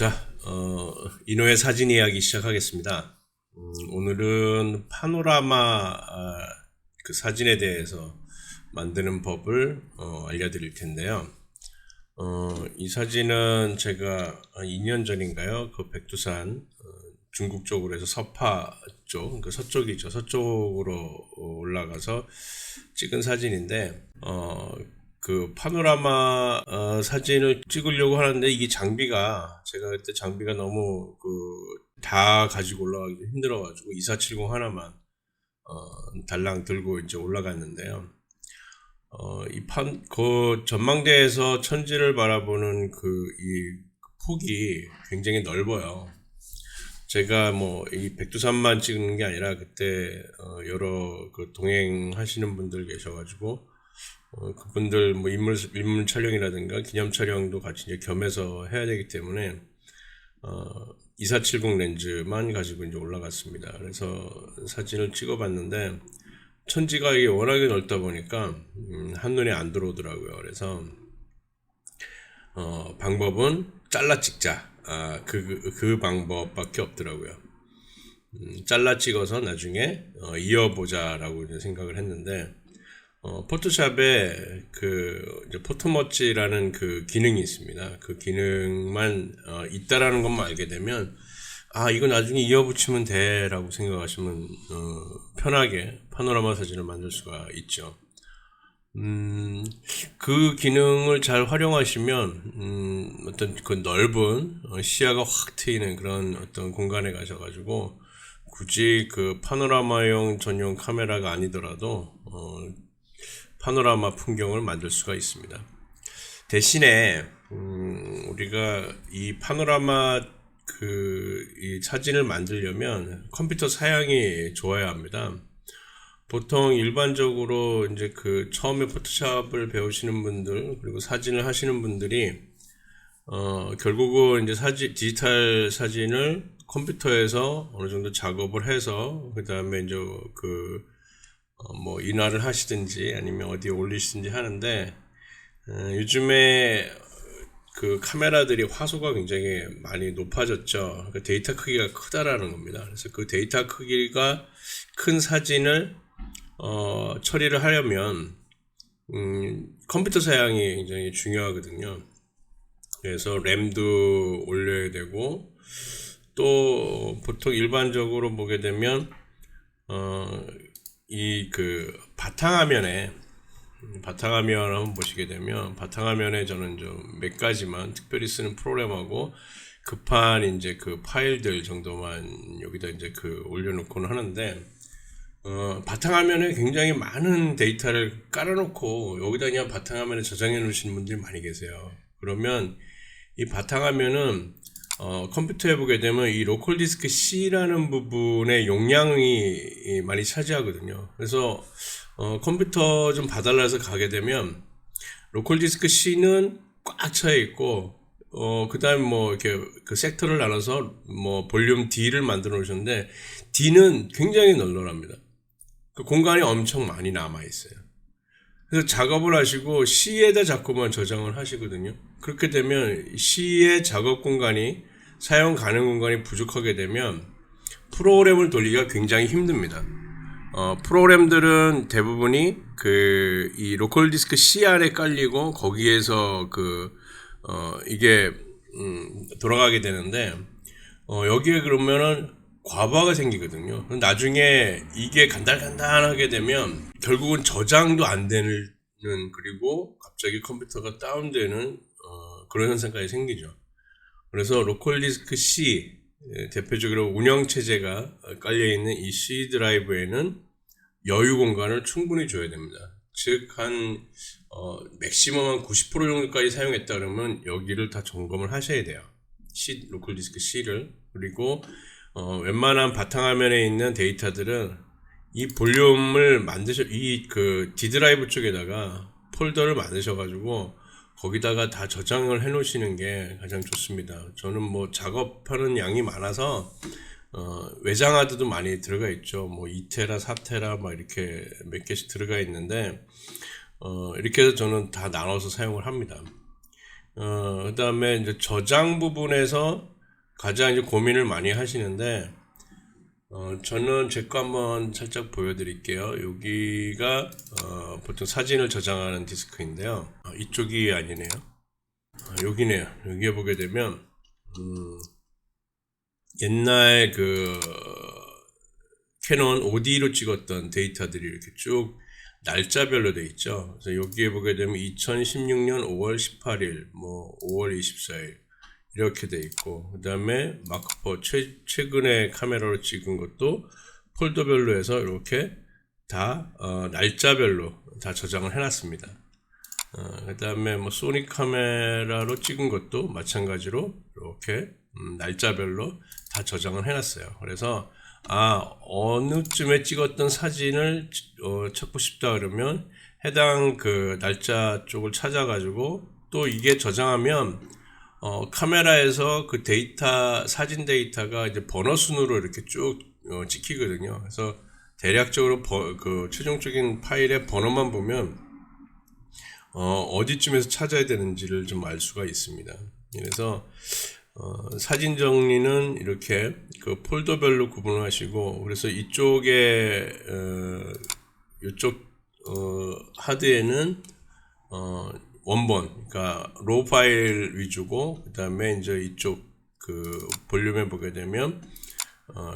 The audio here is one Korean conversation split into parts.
자, 이노의 사진 이야기 시작하겠습니다. 오늘은 파노라마 그 사진에 대해서 만드는 법을 알려드릴 텐데요. 이 사진은 제가 2년 전인가요? 그 백두산 중국 쪽으로 해서 서파 쪽, 그 서쪽이죠. 서쪽으로 올라가서 찍은 사진인데, 그 파노라마 사진을 찍으려고 하는데 이게 제가 그때 장비가 너무 다 가지고 올라가기 힘들어가지고 2470 하나만 달랑 들고 이제 올라갔는데요. 그 전망대에서 천지를 바라보는 이 폭이 굉장히 넓어요. 제가 이 백두산만 찍는 게 아니라 그때 여러 동행하시는 분들 계셔가지고 그분들 인물 촬영이라든가 기념 촬영도 같이 이제 겸해서 해야 되기 때문에 2470 렌즈만 가지고 이제 올라갔습니다. 그래서 사진을 찍어봤는데 천지가 이게 워낙에 넓다 보니까 한눈에 안 들어오더라고요. 그래서 방법은 잘라 찍자. 그 방법밖에 없더라고요. 잘라 찍어서 나중에 이어보자라고 이제 생각을 했는데, 포토샵에 이제 포토머치라는 그 기능이 있습니다. 그 기능만 있다라는 것만 알게 되면 이거 나중에 이어붙이면 돼 라고 생각하시면 편하게 파노라마 사진을 만들 수가 있죠. 그 기능을 잘 활용하시면 어떤 그 넓은 시야가 확 트이는 그런 어떤 공간에 가셔가지고 굳이 그 파노라마용 전용 카메라가 아니더라도 파노라마 풍경을 만들 수가 있습니다. 대신에 우리가 이 파노라마 이 사진을 만들려면 컴퓨터 사양이 좋아야 합니다. 보통 일반적으로 이제 처음에 포토샵을 배우시는 분들 그리고 사진을 하시는 분들이 결국은 이제 디지털 사진을 컴퓨터에서 어느 정도 작업을 해서 그 다음에 이제 인화를 하시든지 아니면 어디에 올리시든지 하는데, 요즘에 그 카메라들이 화소가 굉장히 많이 높아졌죠. 그러니까 데이터 크기가 크다라는 겁니다. 그래서 그 데이터 크기가 큰 사진을 처리를 하려면 컴퓨터 사양이 굉장히 중요하거든요. 그래서 램도 올려야 되고, 또 보통 일반적으로 보게 되면 바탕화면을 한번 보시게 되면, 바탕화면에 저는 좀 몇 가지만 특별히 쓰는 프로그램하고 급한 이제 파일들 정도만 여기다 이제 올려놓고는 하는데, 바탕화면에 굉장히 많은 데이터를 깔아놓고 여기다 그냥 바탕화면에 저장해 놓으시는 분들이 많이 계세요. 그러면 이 바탕화면은 컴퓨터에 보게 되면 이 로컬 디스크 C라는 부분의 용량이 많이 차지하거든요. 그래서 컴퓨터 좀 봐달라서 가게 되면 로컬 디스크 C는 꽉 차 있고, 그 다음에 이렇게 섹터를 나눠서 볼륨 D를 만들어 놓으셨는데, D는 굉장히 널널합니다. 그 공간이 엄청 많이 남아 있어요. 그래서 작업을 하시고 C에다 자꾸만 저장을 하시거든요. 그렇게 되면 C의 작업 공간이, 사용 가능 공간이 부족하게 되면 프로그램을 돌리기가 굉장히 힘듭니다. 프로그램들은 대부분이 이 로컬 디스크 C 안에 깔리고 거기에서 이게 돌아가게 되는데, 여기에 그러면은 과부하가 생기거든요. 나중에 이게 간단하게 되면 결국은 저장도 안 되는, 그리고 갑자기 컴퓨터가 다운되는 그런 현상까지 생기죠. 그래서 로컬 디스크 C, 대표적으로 운영체제가 깔려있는 이 C 드라이브에는 여유 공간을 충분히 줘야 됩니다. 즉 맥시멈 한 90% 정도까지 사용했다 그러면 여기를 다 점검을 하셔야 돼요. 로컬 디스크 C를. 그리고 웬만한 바탕화면에 있는 데이터들은 이 볼륨을 D 드라이브 쪽에다가 폴더를 만드셔가지고 거기다가 다 저장을 해 놓으시는 게 가장 좋습니다. 저는 작업하는 양이 많아서 외장 하드도 많이 들어가 있죠. 2테라, 4테라 이렇게 몇 개씩 들어가 있는데, 이렇게 해서 저는 다 나눠서 사용을 합니다. 그다음에 이제 저장 부분에서 가장 이제 고민을 많이 하시는데, 저는 제 거 한번 살짝 보여드릴게요. 여기가 보통 사진을 저장하는 디스크인데요. 이쪽이 아니네요. 여기네요. 여기에 보게 되면 옛날 그 캐논 OD로 찍었던 데이터들이 이렇게 쭉 날짜별로 돼 있죠. 그래서 여기에 보게 되면 2016년 5월 18일, 뭐 5월 24일 이렇게 돼 있고, 그 다음에 마크포 최근에 카메라로 찍은 것도 폴더별로 해서 이렇게 다 날짜별로 다 저장을 해놨습니다. 그 다음에 뭐 소니 카메라로 찍은 것도 마찬가지로 이렇게 날짜별로 다 저장을 해놨어요. 그래서 어느쯤에 찍었던 사진을 찾고 싶다 그러면 해당 그 날짜 쪽을 찾아가지고, 또 이게 저장하면 카메라에서 그 데이터, 사진 데이터가 이제 번호 순으로 이렇게 쭉 찍히거든요. 그래서 대략적으로 그 최종적인 파일의 번호만 보면 어디쯤에서 찾아야 되는지를 좀 알 수가 있습니다. 그래서 사진 정리는 이렇게 그 폴더별로 구분하시고, 그래서 이쪽에 이쪽 하드에는 원본, 그러니까 로우 파일 위주고, 그 다음에 이제 이쪽 그 볼륨에 보게 되면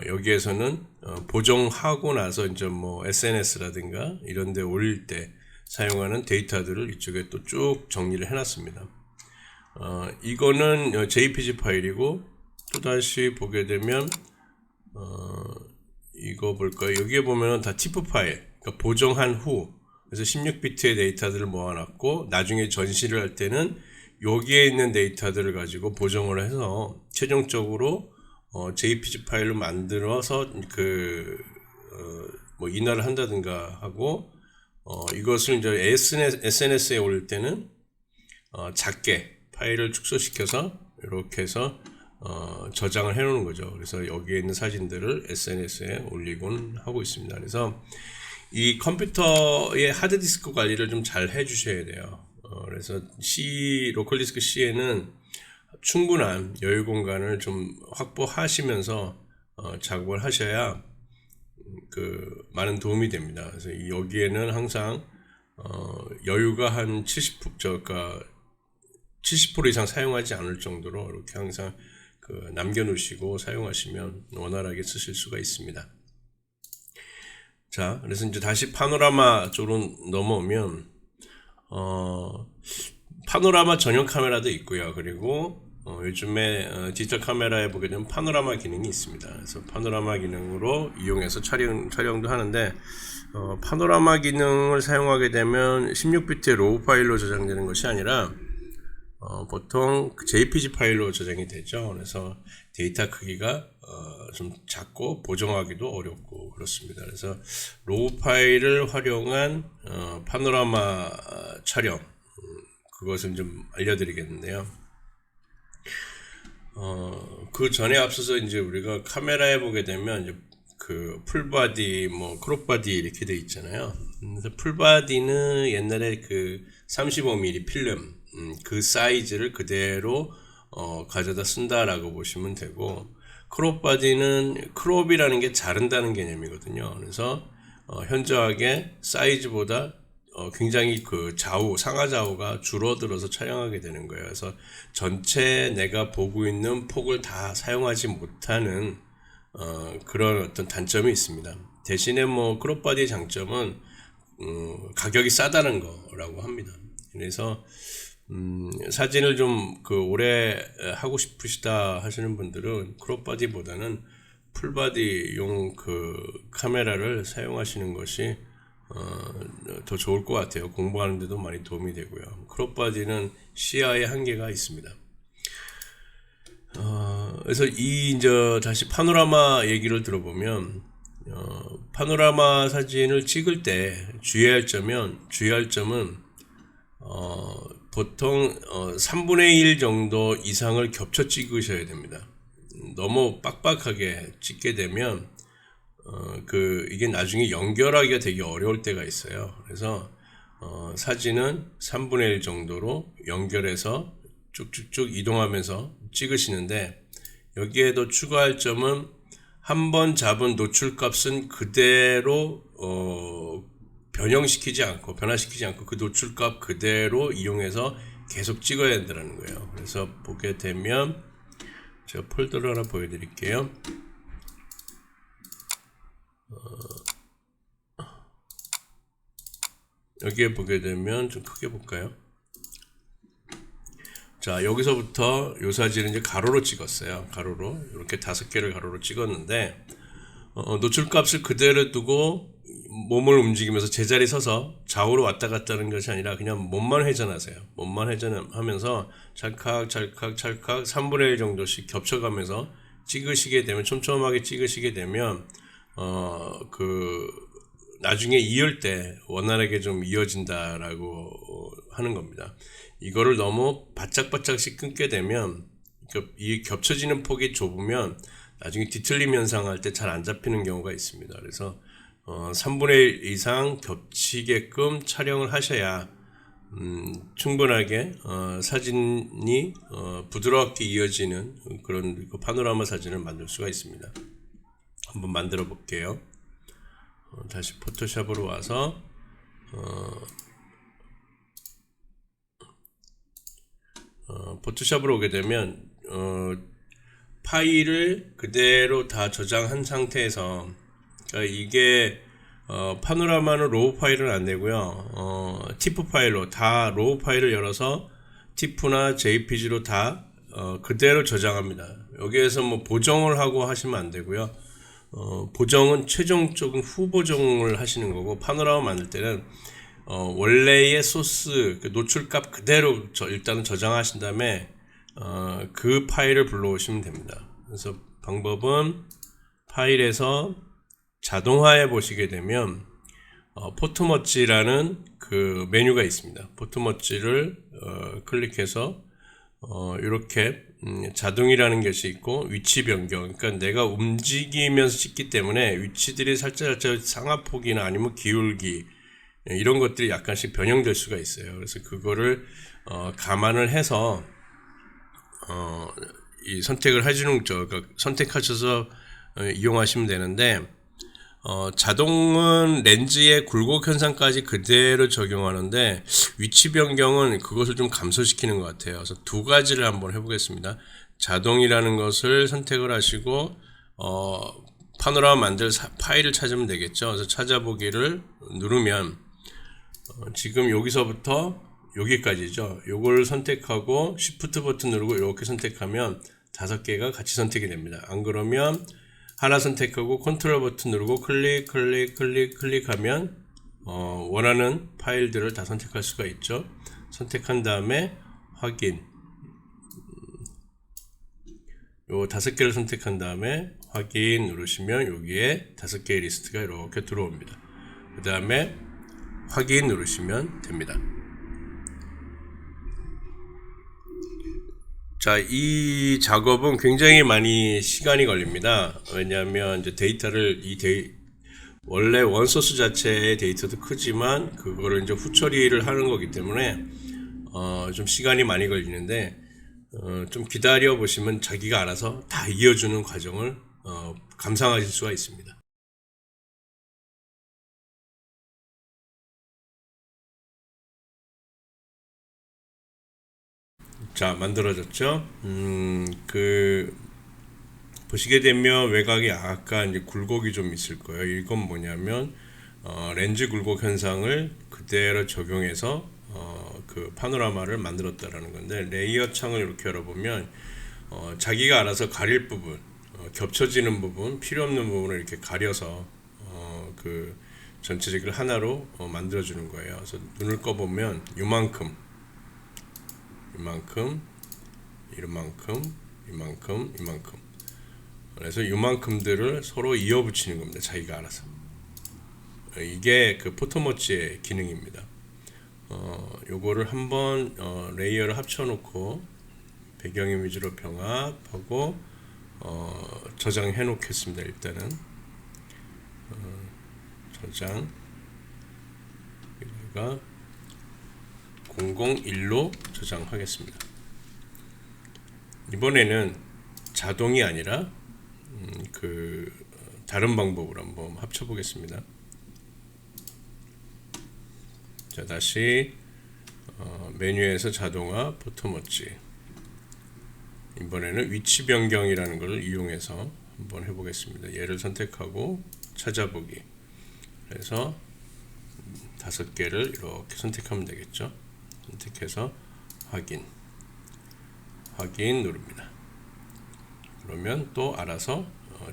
여기에서는 보정하고 나서 이제 뭐 SNS라든가 이런 데 올릴 때 사용하는 데이터들을 이쪽에 또 쭉 정리를 해놨습니다. 이거는 JPG 파일이고, 또다시 보게 되면 이거 볼까요? 여기에 보면 다 TIFF 파일, 그러니까 보정한 후, 그래서 16비트의 데이터들을 모아놨고, 나중에 전시를 할 때는 여기에 있는 데이터들을 가지고 보정을 해서 최종적으로 JPG 파일로 만들어서 뭐 인화를 한다든가 하고, 이것을 이제 SNS에 올릴 때는 작게 파일을 축소시켜서 이렇게 해서 저장을 해 놓는 거죠. 그래서 여기에 있는 사진들을 SNS에 올리곤 하고 있습니다. 그래서 이 컴퓨터의 하드디스크 관리를 좀 잘 해 주셔야 돼요. 그래서 로컬 디스크 C에는 충분한 여유 공간을 좀 확보하시면서 작업을 하셔야 많은 도움이 됩니다. 그래서 여기에는 항상 여유가 한 70% 이상 사용하지 않을 정도로 이렇게 항상 남겨놓으시고 사용하시면 원활하게 쓰실 수가 있습니다. 자, 그래서 이제 다시 파노라마 쪽으로 넘어오면 파노라마 전용 카메라도 있고요. 그리고 요즘에 디지털 카메라에 보게 되면 파노라마 기능이 있습니다. 그래서 파노라마 기능으로 이용해서 촬영도 하는데, 파노라마 기능을 사용하게 되면 16비트의 로우 파일로 저장되는 것이 아니라 보통 JPG 파일로 저장이 되죠. 그래서 데이터 크기가 좀 작고 보정하기도 어렵고 그렇습니다. 그래서 로우 파일을 활용한 파노라마 촬영, 그것을 좀 알려드리겠는데요. 그 전에 앞서서 이제 우리가 카메라에 보게 되면 이제 그 풀바디, 뭐 크롭바디 이렇게 돼 있잖아요. 그래서 풀바디는 옛날에 그 35mm 필름 그 사이즈를 그대로 가져다 쓴다라고 보시면 되고, 크롭바디는 크롭이라는 게 자른다는 개념이거든요. 그래서 현저하게 사이즈보다 굉장히 그 상하 좌우가 줄어들어서 촬영하게 되는 거예요. 그래서 전체 내가 보고 있는 폭을 다 사용하지 못하는 그런 어떤 단점이 있습니다. 대신에 뭐 크롭바디의 장점은 가격이 싸다는 거라고 합니다. 그래서 사진을 좀 오래 하고 싶으시다 하시는 분들은 크롭바디보다는 풀바디용 카메라를 사용하시는 것이 더 좋을 것 같아요. 공부하는 데도 많이 도움이 되고요. 크롭바디는 시야의 한계가 있습니다. 그래서 이제 다시 파노라마 얘기를 들어보면, 파노라마 사진을 찍을 때 주의할 점은 보통 3분의 1 정도 이상을 겹쳐 찍으셔야 됩니다. 너무 빡빡하게 찍게 되면 이게 나중에 연결하기가 되게 어려울 때가 있어요. 그래서 사진은 3분의 1 정도로 연결해서 쭉쭉쭉 이동하면서 찍으시는데, 여기에도 추가할 점은 한번 잡은 노출값은 그대로 변형시키지 않고 변화시키지 않고 그 노출값 그대로 이용해서 계속 찍어야 된다는 거예요. 그래서 보게 되면 제가 폴더를 하나 보여드릴게요. 여기에 보게 되면 좀 크게 볼까요? 자, 여기서부터 요 사진은 이제 가로로 찍었어요. 가로로 이렇게 5개를 가로로 찍었는데, 노출값을 그대로 두고 몸을 움직이면서 제자리 서서 좌우로 왔다 갔다 하는 것이 아니라 그냥 몸만 회전하세요. 몸만 회전하면서 찰칵 3분의 1 정도씩 겹쳐가면서 찍으시게 되면, 촘촘하게 찍으시게 되면 나중에 이을 때 원활하게 좀 이어진다라고 하는 겁니다. 이거를 너무 바짝바짝씩 끊게 되면, 이 겹쳐지는 폭이 좁으면 나중에 뒤틀림 현상 할 때 잘 안 잡히는 경우가 있습니다. 그래서 3분의 1 이상 겹치게끔 촬영을 하셔야 충분하게 사진이 부드럽게 이어지는 그런 파노라마 사진을 만들 수가 있습니다. 한번 만들어 볼게요. 다시 포토샵으로 와서 포토샵으로 오게 되면 파일을 그대로 다 저장한 상태에서, 그러니까 이게 파노라마는 로우 파일은 안 되고요. TIFF 파일로 다 로우 파일을 열어서 TIFF나 JPG로 다 그대로 저장합니다. 여기에서 뭐 보정을 하고 하시면 안 되고요. 보정은 최종적인 후보정을 하시는 거고, 파노라마 만들 때는 원래의 소스 노출값 그대로 일단은 저장하신 다음에 그 파일을 불러오시면 됩니다. 그래서 방법은 파일에서 자동화해 보시게 되면 포토머치라는 그 메뉴가 있습니다. 포토머치를 클릭해서 이렇게 자동이라는 것이 있고, 위치 변경, 그러니까 내가 움직이면서 찍기 때문에 위치들이 살짝 상하폭이나 아니면 기울기 이런 것들이 약간씩 변형될 수가 있어요. 그래서 그거를 감안을 해서 이 선택을 해주는 그러니까 선택하셔서 이용하시면 되는데, 자동은 렌즈의 굴곡 현상까지 그대로 적용하는데, 위치 변경은 그것을 좀 감소시키는 것 같아요. 그래서 두 가지를 한번 해보겠습니다. 자동이라는 것을 선택을 하시고 파노라마 만들 파일을 찾으면 되겠죠. 그래서 찾아보기를 누르면 지금 여기서부터 여기까지죠. 요걸 선택하고 Shift 버튼 누르고 이렇게 선택하면 5개가 같이 선택이 됩니다. 안 그러면 하나 선택하고 컨트롤 버튼 누르고 클릭하면 원하는 파일들을 다 선택할 수가 있죠. 선택한 다음에 확인, 요 5개를 선택한 다음에 확인 누르시면 여기에 5개의 리스트가 이렇게 들어옵니다. 그 다음에 확인 누르시면 됩니다. 자, 이 작업은 굉장히 많이 시간이 걸립니다. 왜냐하면 이제 데이터를 원래 원소스 자체의 데이터도 크지만 그거를 이제 후처리를 하는 거기 때문에 좀 시간이 많이 걸리는데, 좀 기다려 보시면 자기가 알아서 다 이어주는 과정을 감상하실 수가 있습니다. 자, 만들어졌죠? 보시게 되면 외곽에 약간 이제 굴곡이 좀 있을 거예요. 이건 뭐냐면, 렌즈 굴곡 현상을 그대로 적용해서, 그 파노라마를 만들었다라는 건데, 레이어 창을 이렇게 열어보면, 자기가 알아서 가릴 부분, 겹쳐지는 부분, 필요 없는 부분을 이렇게 가려서, 그 전체적으로 하나로 만들어주는 거예요. 그래서 눈을 꺼보면, 이만큼, 이만큼. 그래서 이만큼들을 서로 이어 붙이는 겁니다. 자기가 알아서. 이게 그 포토머치의 기능입니다. 요거를 한번 레이어를 합쳐놓고 배경 이미지로 병합하고 저장해 놓겠습니다. 일단은 저장, 여기가 001로 저장하겠습니다. 이번에는 자동이 아니라 그 다른 방법으로 한번 합쳐 보겠습니다. 자, 다시 메뉴에서 자동화 포토머치, 이번에는 위치 변경이라는 것을 이용해서 한번 해보겠습니다. 얘를 선택하고 찾아보기, 그래서 5개를 이렇게 선택하면 되겠죠. 선택해서 확인 누릅니다. 그러면 또 알아서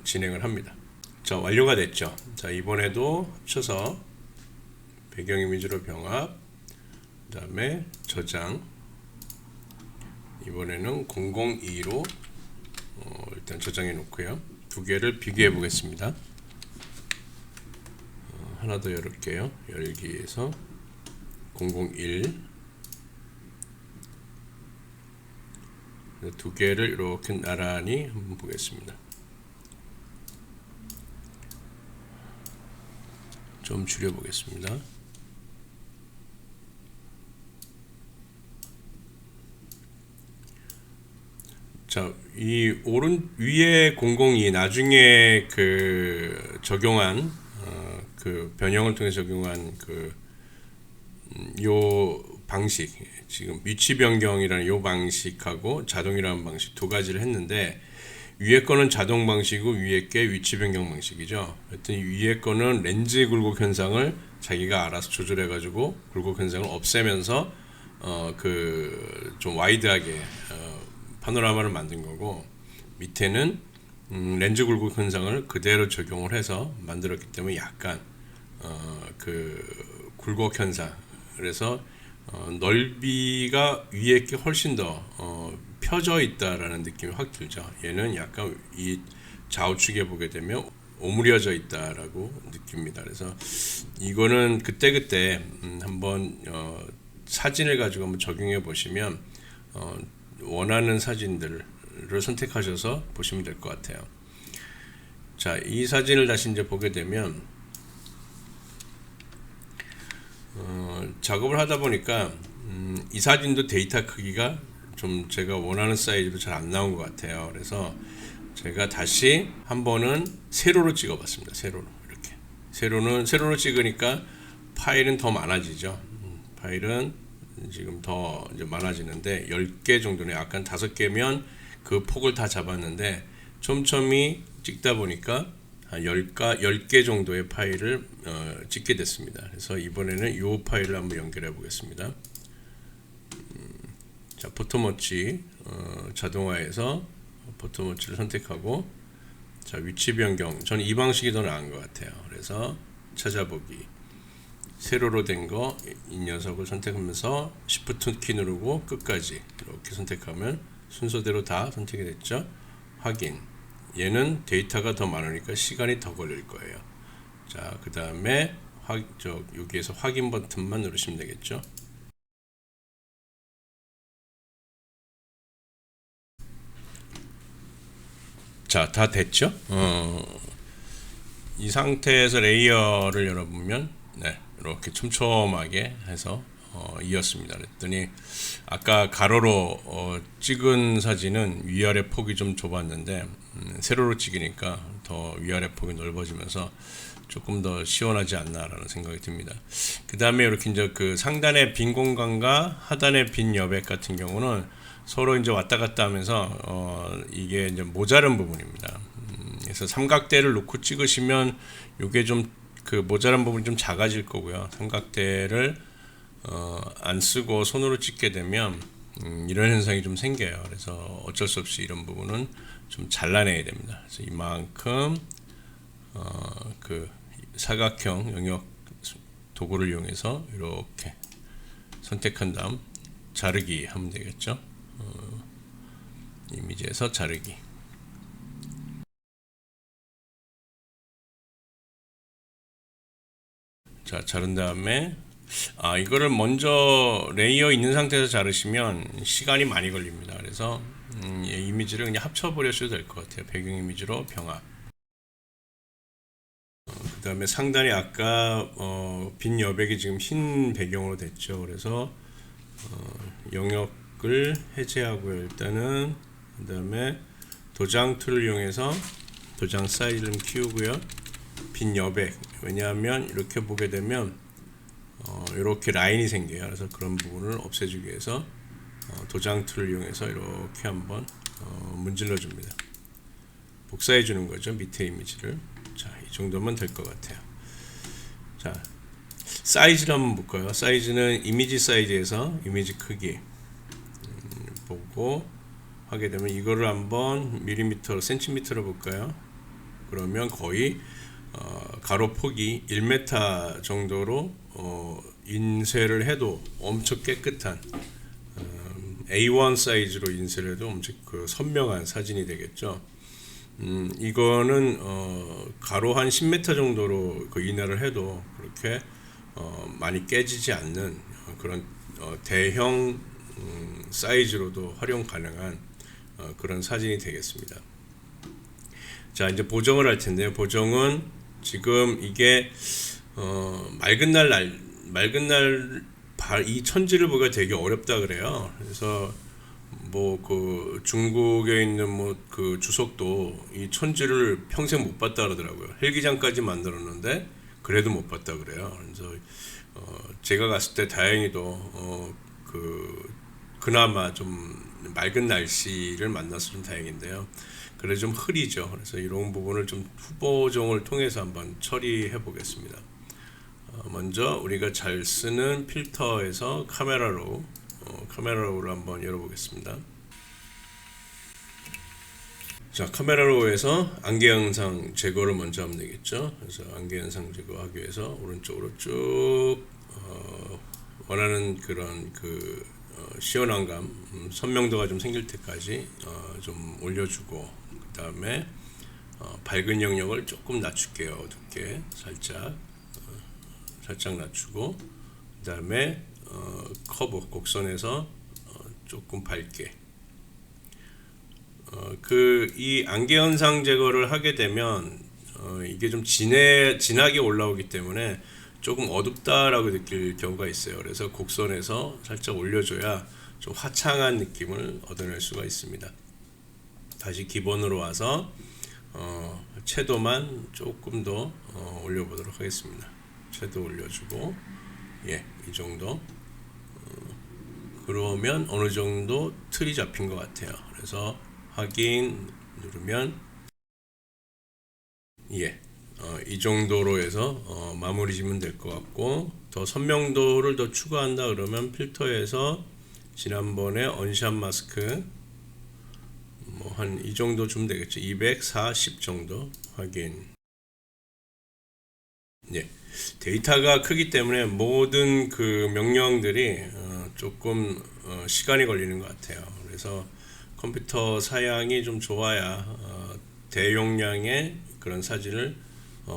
진행을 합니다. 자, 완료가 됐죠. 자, 이번에도 합쳐서 배경 이미지로 병합, 그 다음에 저장, 이번에는 002로 일단 저장해 놓고요. 두 개를 비교해 보겠습니다. 하나 더 열을게요. 열기에서 001, 두 개를 이렇게 나란히 한번 보겠습니다. 좀 줄여 보겠습니다. 자, 이 오른 위에 002 나중에 그 적용한 그 변형을 통해 적용한 요 방식, 지금 위치 변경이라는 요 방식하고 자동이라는 방식 두 가지를 했는데, 위에 거는 자동 방식이고 위에 게 위치 변경 방식이죠. 하여튼 위에 거는 렌즈 굴곡 현상을 자기가 알아서 조절해 가지고 굴곡 현상을 없애면서 그 좀 와이드하게 파노라마를 만든 거고, 밑에는 렌즈 굴곡 현상을 그대로 적용을 해서 만들었기 때문에 약간 그 굴곡 현상, 그래서 넓이가 위에 게 훨씬 더 펴져 있다라는 느낌이 확 들죠. 얘는 약간 이 좌우측에 보게 되면 오므려져 있다라고 느낍니다. 그래서 이거는 그때그때 한번 사진을 가지고 한번 적용해 보시면 원하는 사진들을 선택하셔서 보시면 될 것 같아요. 자, 이 사진을 다시 이제 보게 되면 작업을 하다 보니까 이 사진도 데이터 크기가 좀 제가 원하는 사이즈로 잘 안 나온 것 같아요. 그래서 제가 다시 한 번은 세로로 찍어 봤습니다. 세로로 이렇게 세로로 찍으니까 파일은 더 많아지죠. 파일은 지금 더 이제 많아지는데 10개 정도네. 아까 5개면 그 폭을 다 잡았는데 촘촘히 찍다 보니까 한 10개 정도의 파일을 찍게 됐습니다. 그래서 이번에는 이 파일을 한번 연결해 보겠습니다. 자, 포토머치 자동화해서 포토머치를 선택하고, 자, 위치 변경, 저는 이 방식이 더 나은 것 같아요. 그래서 찾아보기, 세로로 된 거 이 녀석을 선택하면서 Shift 키 누르고 끝까지 이렇게 선택하면 순서대로 다 선택이 됐죠. 확인, 얘는 데이터가 더 많으니까 시간이 더 걸릴 거예요. 자, 그 다음에 여기에서 확인 버튼만 누르시면 되겠죠. 자, 다 됐죠. 이 상태에서 레이어를 열어보면 네, 이렇게 촘촘하게 해서 이었습니다. 그랬더니 아까 가로로 찍은 사진은 위아래 폭이 좀 좁았는데 세로로 찍으니까 더 위아래 폭이 넓어지면서 조금 더 시원하지 않나라는 생각이 듭니다. 그 다음에 이렇게 이제 그 상단의 빈 공간과 하단의 빈 여백 같은 경우는 서로 이제 왔다 갔다 하면서 이게 이제 모자른 부분입니다. 그래서 삼각대를 놓고 찍으시면 이게 좀 그 모자란 부분이 좀 작아질 거고요. 삼각대를 안 쓰고 손으로 찍게 되면 이런 현상이 좀 생겨요. 그래서 어쩔 수 없이 이런 부분은 좀 잘라내야 됩니다. 그래서 이만큼 그 사각형 영역 도구를 이용해서 이렇게 선택한 다음 자르기 하면 되겠죠. 이미지에서 자르기. 자, 자른 다음에 이거를 먼저 레이어 있는 상태에서 자르시면 시간이 많이 걸립니다. 그래서 이 이미지를 그냥 합쳐 버려셔도 될 것 같아요. 배경 이미지로 병합. 그 다음에 상단에 아까 빈 여백이 지금 흰 배경으로 됐죠. 그래서 영역을 해제하고요. 일단은 그 다음에 도장 툴을 이용해서 도장 사이즈를 좀 키우고요. 빈 여백, 왜냐하면 이렇게 보게 되면 이렇게 라인이 생겨요. 그래서 그런 부분을 없애주기 위해서 도장 툴을 이용해서 이렇게 한번 문질러 줍니다. 복사해 주는 거죠, 밑에 이미지를. 자, 이 정도면 될 것 같아요. 자, 사이즈를 한번 볼까요? 사이즈는 이미지 사이즈에서 이미지 크기 보고 하게 되면 이거를 한번 밀리미터, 센티미터로 볼까요? 그러면 거의 가로 폭이 1m 정도로 인쇄를 해도 엄청 깨끗한 A1 사이즈로 인쇄를 해도 엄청 그 선명한 사진이 되겠죠. 이거는 가로 한 10m 정도로 그 인화를 해도 그렇게 많이 깨지지 않는 그런 대형 사이즈로도 활용 가능한 그런 사진이 되겠습니다. 자, 이제 보정을 할 텐데요. 보정은 지금 이게 맑은 날 이 천지를 보기가 되게 어렵다 그래요. 그래서 뭐 그 중국에 있는 뭐 그 주석도 이 천지를 평생 못 봤다 그러더라고요. 헬기장까지 만들었는데 그래도 못 봤다 그래요. 그래서 제가 갔을 때 다행히도 그나마 좀 맑은 날씨를 만나서 좀 다행인데요. 그래 좀 흐리죠. 그래서 이런 부분을 좀 후보정을 통해서 한번 처리해 보겠습니다. 먼저 우리가 잘 쓰는 필터에서 카메라로를 한번 열어보겠습니다. 자, 카메라로에서 안개 현상 제거를 먼저 하면 되겠죠. 그래서 안개 현상 제거하기 위해서 오른쪽으로 쭉 원하는 그런 시원함감, 선명도가 좀 생길 때까지 좀 올려주고, 그 다음에 밝은 영역을 조금 낮출게요. 어둡게 살짝 낮추고, 그 다음에 커브 곡선에서 조금 밝게. 이 안개 현상 제거를 하게 되면 이게 좀 진하게 올라오기 때문에 조금 어둡다라고 느낄 경우가 있어요. 그래서 곡선에서 살짝 올려줘야 좀 화창한 느낌을 얻어낼 수가 있습니다. 다시 기본으로 와서 채도만 조금 더 올려보도록 하겠습니다. 채도 올려주고, 이 정도. 그러면 어느 정도 틀이 잡힌 것 같아요. 그래서 확인 누르면 이 정도로 해서 마무리 지면 될 것 같고, 더 선명도를 더 추가한다 그러면 필터에서 지난번에 언샷 마스크 뭐 한 이 정도 주면 되겠죠. 240 정도 확인. 데이터가 크기 때문에 모든 그 명령들이 조금 시간이 걸리는 것 같아요. 그래서 컴퓨터 사양이 좀 좋아야 대용량의 그런 사진을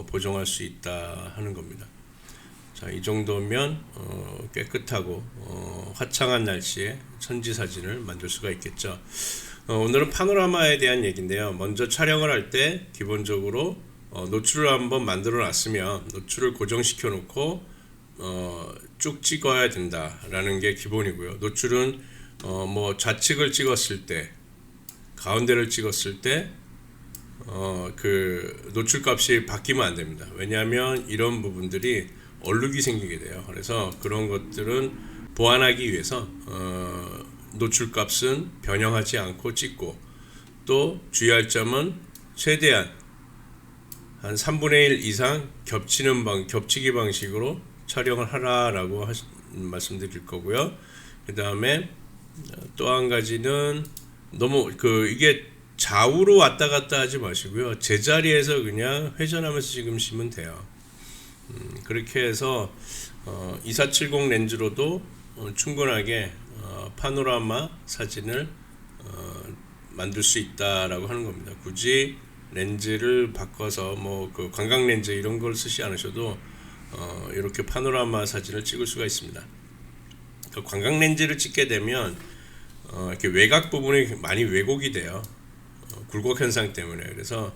보정할 수 있다 하는 겁니다. 자, 이 정도면 깨끗하고 화창한 날씨에 천지 사진을 만들 수가 있겠죠. 오늘은 파노라마에 대한 얘기인데요. 먼저 촬영을 할 때 기본적으로 노출을 한번 만들어 놨으면 노출을 고정시켜 놓고 쭉 찍어야 된다라는 게 기본이고요. 노출은 뭐 좌측을 찍었을 때, 가운데를 찍었을 때 그 노출 값이 바뀌면 안 됩니다. 왜냐하면 이런 부분들이 얼룩이 생기게 돼요. 그래서 그런 것들은 보완하기 위해서 노출 값은 변형하지 않고 찍고, 또 주의할 점은 최대한 한 3분의 1 이상 겹치기 방식으로 촬영을 하라라고 말씀드릴 거고요. 그 다음에 또 한 가지는 너무 이게 좌우로 왔다 갔다 하지 마시고요. 제자리에서 그냥 회전하면서 찍으시면 돼요. 그렇게 해서 2470 렌즈로도 충분하게 파노라마 사진을 만들 수 있다라고 하는 겁니다. 굳이 렌즈를 바꿔서 뭐 그 광각 렌즈 이런 걸 쓰지 않으셔도 이렇게 파노라마 사진을 찍을 수가 있습니다. 광각 렌즈를 찍게 되면 이렇게 외곽 부분이 많이 왜곡이 돼요. 굴곡 현상 때문에. 그래서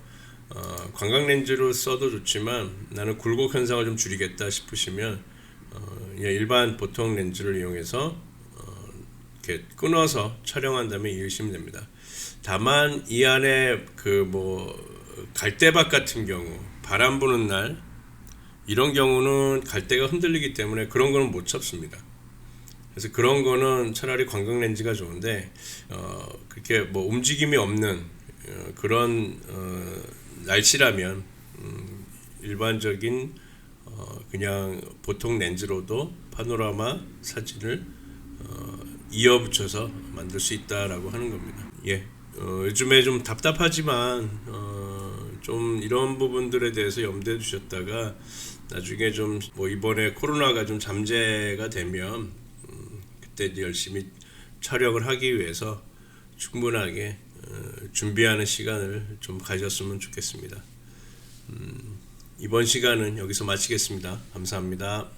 광각 렌즈로 써도 좋지만 나는 굴곡 현상을 좀 줄이겠다 싶으시면 일반 보통 렌즈를 이용해서 이렇게 끊어서 촬영한다면 이해하시면 됩니다. 다만 이 안에 그 뭐 갈대밭 같은 경우, 바람 부는 날 이런 경우는 갈대가 흔들리기 때문에 그런 거는 못 잡습니다. 그래서 그런 거는 차라리 광각 렌즈가 좋은데 그렇게 뭐 움직임이 없는 그런 날씨라면 일반적인 그냥 보통 렌즈로도 파노라마 사진을 이어붙여서 만들 수 있다라고 하는 겁니다. 예, 요즘에 좀 답답하지만 좀 이런 부분들에 대해서 염두에 두셨다가 나중에 좀 뭐 이번에 코로나가 좀 잠재가 되면 그때 이제 열심히 촬영을 하기 위해서 충분하게 준비하는 시간을 좀 가졌으면 좋겠습니다. 이번 시간은 여기서 마치겠습니다. 감사합니다.